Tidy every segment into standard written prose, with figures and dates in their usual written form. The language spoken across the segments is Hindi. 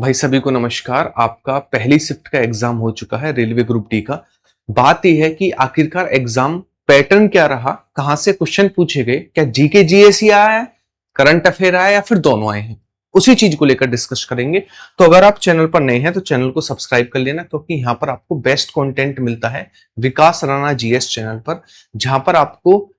भाई सभी को नमस्कार। आपका पहली शिफ्ट का एग्जाम हो चुका है रेलवे ग्रुप डी का। बात यह है कि आखिरकार एग्जाम पैटर्न क्या रहा, कहां से क्वेश्चन पूछे गए, क्या जीके जीएस ही आया है, करंट अफेयर आया या फिर दोनों आए हैं, उसी चीज को लेकर डिस्कस करेंगे। तो अगर आप चैनल पर नए हैं तो चैनल को सब्सक्राइब कर लेना, क्योंकि यहाँ पर आपको बेस्ट कंटेंट मिलता है विकास राणा जीएस चैनल पर, जहां पर आपको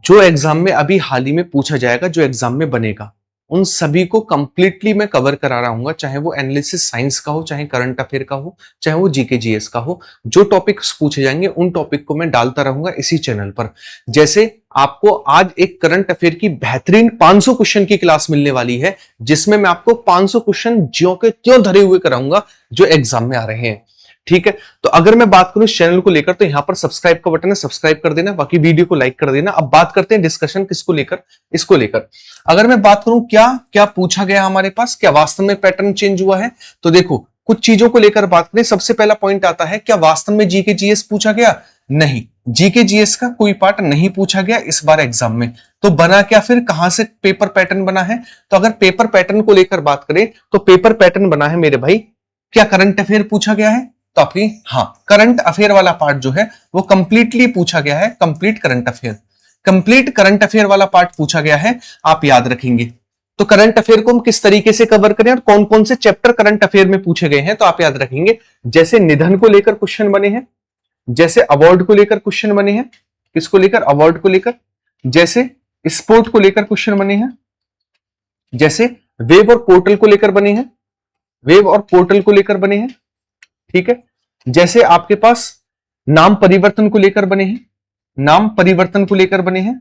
जो एग्जाम में अभी हाल ही में पूछा जाएगा, जो एग्जाम में बनेगा, उन सभी को कंप्लीटली मैं कवर करा रहा हूँ। चाहे वो एनालिसिस साइंस का हो, चाहे करंट अफेयर का हो, चाहे वो जीके जीएस का हो, जो टॉपिक्स पूछे जाएंगे उन टॉपिक को मैं डालता रहूंगा इसी चैनल पर। जैसे आपको आज एक करंट अफेयर की बेहतरीन 500 क्वेश्चन की क्लास मिलने वाली है, जिसमें मैं आपको 500 क्वेश्चन ज्यों के त्यों धरे हुए कराऊंगा जो एग्जाम में आ रहे हैं। ठीक है, तो अगर मैं बात करूं इस चैनल को लेकर, तो यहां पर सब्सक्राइब का बटन है, सब्सक्राइब कर देना, बाकी वीडियो को लाइक कर देना। अब बात करते हैं डिस्कशन किसको लेकर, इसको लेकर। अगर मैं बात करूं क्या क्या पूछा गया हमारे पास, क्या वास्तव में पैटर्न चेंज हुआ है, तो देखो कुछ चीजों को लेकर बात करें। सबसे पहला पॉइंट आता है, क्या वास्तव में जीके जीएस पूछा गया? नहीं, जीके जीएस का कोई पार्ट नहीं पूछा गया इस बार एग्जाम में। तो बना क्या फिर, कहां से पेपर पैटर्न बना है? तो अगर पेपर पैटर्न को लेकर बात करें तो पेपर पैटर्न बना है मेरे भाई, क्या करंट अफेयर पूछा गया है? तो आपकी हाँ, करंट अफेयर वाला पार्ट जो है वो कंप्लीटली पूछा गया है। कंप्लीट करंट अफेयर वाला पार्ट पूछा गया है, आप याद रखेंगे। तो करंट अफेयर को हम किस तरीके से कवर करें और कौन कौन से चैप्टर करंट अफेयर में पूछे गए हैं, तो आप याद रखेंगे। जैसे निधन को लेकर क्वेश्चन बने हैं, जैसे अवार्ड को लेकर क्वेश्चन बने हैं, किसको लेकर? अवार्ड को लेकर। जैसे स्पोर्ट को लेकर क्वेश्चन बने हैं, जैसे वेब और पोर्टल को लेकर बने हैं, वेब और पोर्टल को लेकर बने हैं। ठीक है, जैसे आपके पास नाम परिवर्तन को लेकर बने हैं, नाम परिवर्तन को लेकर बने हैं।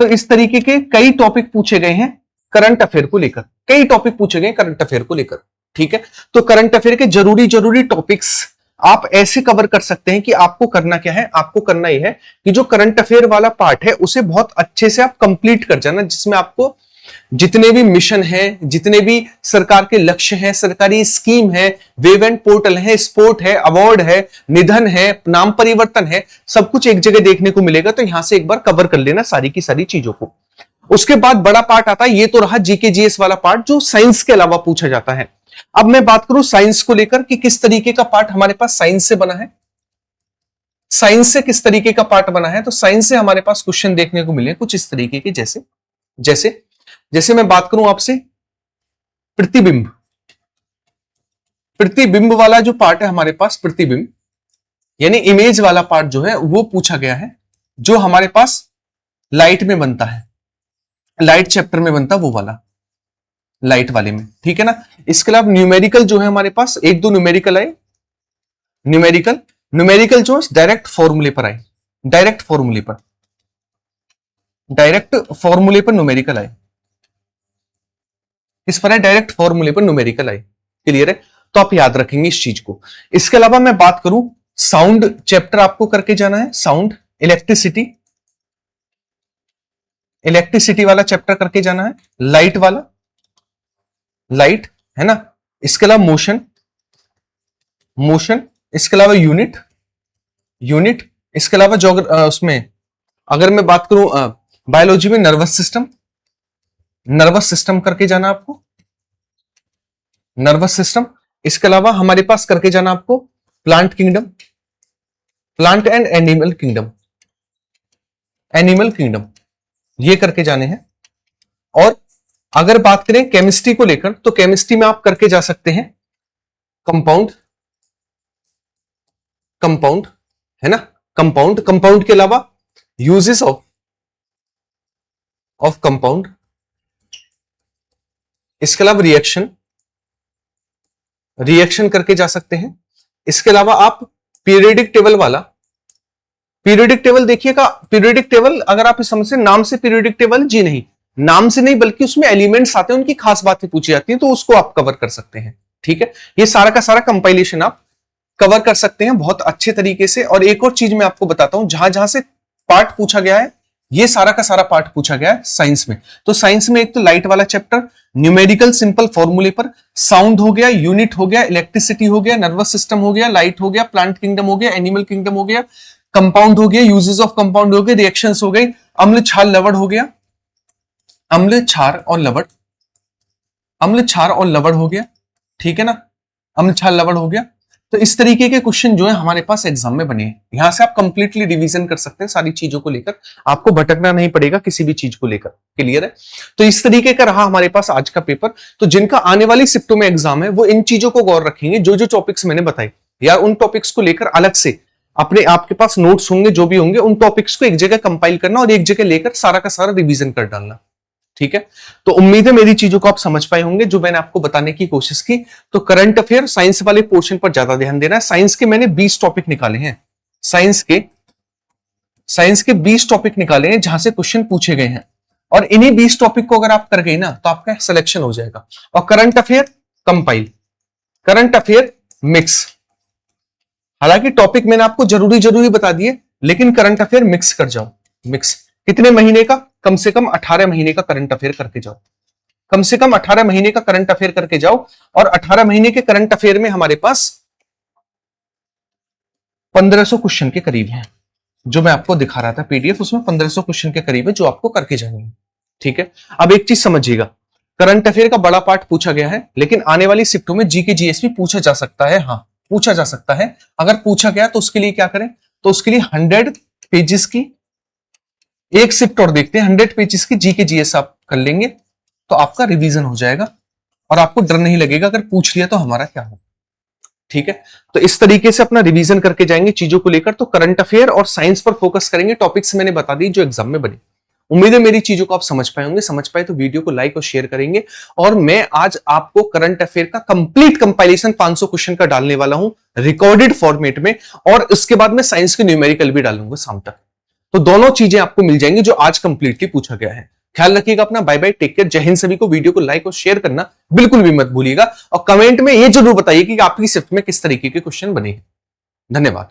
तो इस तरीके के कई टॉपिक पूछे गए हैं करंट अफेयर को लेकर, कई टॉपिक पूछे गए करंट अफेयर को लेकर। ठीक है, तो करंट अफेयर के जरूरी टॉपिक्स आप ऐसे कवर कर सकते हैं कि आपको करना क्या है, आपको करना यह है कि जो करंट अफेयर वाला पार्ट है उसे बहुत अच्छे से आप कंप्लीट कर जाना, जिसमें आपको जितने भी मिशन है, जितने भी सरकार के लक्ष्य हैं, सरकारी स्कीम है, वेब एंड पोर्टल है, स्पोर्ट है, अवार्ड है, निधन है, नाम परिवर्तन है, सब कुछ एक जगह देखने को मिलेगा। तो यहां से एक बार कवर कर लेना सारी की सारी चीजों को। उसके बाद बड़ा पार्ट आता है, ये तो रहा जीके जीएस वाला पार्ट जो साइंस के अलावा पूछा जाता है। अब मैं बात करूं साइंस को लेकर कि किस तरीके का पार्ट हमारे पास साइंस से बना है। साइंस से किस तरीके का पार्ट बना है, तो साइंस से हमारे पास क्वेश्चन देखने को मिले कुछ इस तरीके के। जैसे जैसे जैसे मैं बात करूं आपसे प्रतिबिंब, प्रतिबिंब वाला जो पार्ट है हमारे पास, प्रतिबिंब यानी इमेज वाला पार्ट जो है वो पूछा गया है, जो हमारे पास लाइट में बनता है, लाइट चैप्टर में बनता है वो वाला, लाइट वाले में। ठीक है ना। इसके अलावा न्यूमेरिकल जो है हमारे पास, एक दो न्यूमेरिकल आए, न्यूमेरिकल जो डायरेक्ट फॉर्मूले पर आए, डायरेक्ट फॉर्मूले पर न्यूमेरिकल आए, इस पर है डायरेक्ट फॉर्मूले पर न्यूमेरिकल आए। क्लियर है, तो आप याद रखेंगे इस चीज को। इसके अलावा मैं बात करूं, साउंड चैप्टर आपको करके जाना है, साउंड, इलेक्ट्रिसिटी वाला चैप्टर करके जाना है, लाइट वाला, लाइट है ना। इसके अलावा मोशन, इसके अलावा यूनिट, इसके अलावा उसमें अगर मैं बात करूं बायोलॉजी में नर्वस सिस्टम करके जाना आपको, नर्वस सिस्टम। इसके अलावा हमारे पास करके जाना आपको plant kingdom, plant and animal kingdom, ये करके जाने हैं। और अगर बात करें केमिस्ट्री को लेकर, तो केमिस्ट्री में आप करके जा सकते हैं कंपाउंड है ना, कंपाउंड के अलावा यूजेस ऑफ कंपाउंड, इसके अलावा रिएक्शन करके जा सकते हैं। इसके अलावा आप पीरियडिक टेबल देखिएगा। पीरियडिक टेबल अगर आप इस समझ नाम से पीरियडिक टेबल, जी नहीं, नाम से नहीं, बल्कि उसमें एलिमेंट्स आते हैं, उनकी खास बातें पूछी जाती हैं, तो उसको आप कवर कर सकते हैं। ठीक है, ये सारा का सारा कंपाइलेशन आप कवर कर सकते हैं बहुत अच्छे तरीके से। और एक और चीज मैं आपको बताता हूं, जहां जहां से पार्ट पूछा गया है, ये सारा का सारा पार्ट पूछा गया है साइंस में। तो साइंस में एक तो लाइट वाला चैप्टर, न्यूमेरिकल सिंपल फॉर्मूले पर, साउंड हो गया, यूनिट हो गया, इलेक्ट्रिसिटी हो गया, नर्वस सिस्टम हो गया, लाइट हो गया, प्लांट किंगडम हो गया, एनिमल किंगडम हो गया, कंपाउंड हो गया, यूजेस ऑफ कंपाउंड हो गए, रिएक्शंस हो गई, अम्ल क्षार लवण हो गया, अम्ल क्षार और लवण हो गया। ठीक है ना, अम्ल छाल लवण हो गया। तो इस तरीके के क्वेश्चन जो है हमारे पास एग्जाम में बने हैं। यहां से आप कंप्लीटली रिवीजन कर सकते हैं सारी चीजों को लेकर, आपको भटकना नहीं पड़ेगा किसी भी चीज को लेकर। क्लियर है? तो इस तरीके का रहा हमारे पास आज का पेपर। तो जिनका आने वाली शिफ्टों में एग्जाम है वो इन चीजों को गौर रखेंगे, जो जो टॉपिक्स मैंने बताए, या उन टॉपिक्स को लेकर अलग से अपने आपके पास नोट्स होंगे, जो भी होंगे उन टॉपिक्स को एक जगह कंपाइल करना और एक जगह लेकर सारा का सारा रिवीजन कर डालना। ठीक है, तो उम्मीद है मेरी चीजों को आप समझ पाए होंगे जो मैंने आपको बताने की कोशिश की। तो करंट अफेयर साइंस वाले पोर्शन पर ज्यादा ध्यान देना है। साइंस के मैंने 20 टॉपिक निकाले हैं, साइंस के 20 टॉपिक निकाले हैं जहां से क्वेश्चन पूछे गए हैं, और इन्हीं 20 टॉपिक को अगर आप कर गए ना तो आपका सिलेक्शन हो जाएगा। और current affair compile, current affair mix. हालांकि टॉपिक मैंने आपको जरूरी बता दिए, लेकिन करंट अफेयर मिक्स कर जाओ। मिक्स कितने महीने का? कम से कम 18 महीने का करंट अफेयर करके जाओ। कम से कम 18 महीने का करंट अफेयर करके जाओ। और 18 महीने के करंट अफेयर में हमारे पास 1500 क्वेश्चन के करीब हैं, जो मैं आपको दिखा रहा था पीडीएफ, उसमें 1500 क्वेश्चन के करीब है जो आपको करके जाने हैं। ठीक है, अब एक चीज समझिएगा, करंट अफेयर का बड़ा पार्ट पूछा गया है, लेकिन आने वाली शिफ्टों में जीके जीएस भी पूछा जा सकता है। हाँ, पूछा जा सकता है। अगर पूछा गया तो उसके लिए क्या करें? तो उसके लिए 100 पेजेस की एक शिफ्ट और देखते हैं। 100 पेजेस की जीके जीएस आप कर लेंगे तो आपका रिवीजन हो जाएगा और आपको डर नहीं लगेगा अगर पूछ लिया तो हमारा क्या हो। ठीक है, तो इस तरीके से अपना रिवीजन करके जाएंगे चीजों को लेकर। तो करंट अफेयर और साइंस पर फोकस करेंगे। टॉपिक्स मैंने बता दी जो एग्जाम में बने। उम्मीद है मेरी चीजों को आप समझ पाए होंगे। समझ पाए तो वीडियो को लाइक और शेयर करेंगे। और मैं आज आपको करंट अफेयर का कंप्लीट कंपाइलेशन 500 क्वेश्चन का डालने वाला हूं रिकॉर्डेड फॉर्मेट में, और उसके बाद मैं साइंस के न्यूमेरिकल भी डालूंगा शाम तक। तो दोनों चीजें आपको मिल जाएंगी जो आज कंप्लीटली पूछा गया है। ख्याल रखिएगा अपना। बाय बाय, टेक केयर, जय हिंद सभी को। वीडियो को लाइक और शेयर करना बिल्कुल भी मत भूलिएगा, और कमेंट में ये जरूर बताइए कि आपकी शिफ्ट में किस तरीके के क्वेश्चन बने हैं। धन्यवाद।